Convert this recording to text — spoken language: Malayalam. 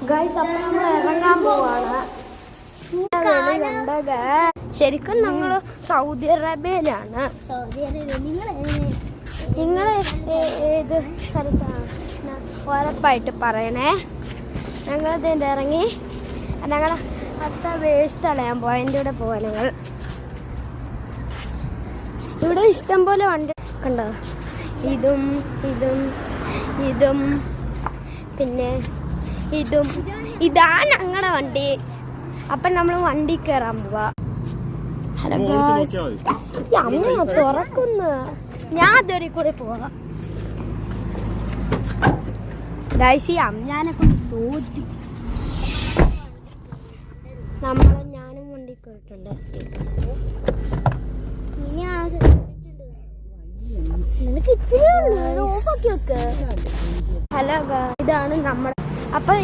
ഗൈസ് അപ്പൊ നമ്മൾ ഇറങ്ങാൻ പോവാണ്. ശരിക്കും ഞങ്ങള് സൗദി അറേബ്യയിലാണ്. നിങ്ങൾ ഏത് സ്ഥലത്താണ് ഉറപ്പായിട്ട് പറയണേ. ഞങ്ങളിതിൻ്റെ ഇറങ്ങി ഞങ്ങളെ അത്ത വേസ്റ്റ് കളയാൻ പോയതിൻ്റെ കൂടെ പോവാ. ഞങ്ങൾ ഇവിടെ ഇഷ്ടം പോലെ വണ്ടി കണ്ടോ, ഇതും ഇതും ഇതും പിന്നെ ഇതും. ഇതാണ് ഞങ്ങളുടെ വണ്ടി. അപ്പം നമ്മൾ വണ്ടി കയറാൻ പോവാ. ഹലോ ഗായ്സ്, ഈ അമ്മ തുറക്കുന്നു. ഞാൻ അതുവരെ കൂടെ പോവാം. ഗായ്സ്, ഈ അമ്മനെ കൊണ്ട് തോറ്റി. ഞാനും വണ്ടി കയറിയിട്ടുണ്ട്. നിനക്ക് ഇച്ചിരി ഓഫാക്കി വെക്ക്. ഹലോ ഗായ്സ്, ഇതാണ് നമ്മുടെ. അപ്പൊ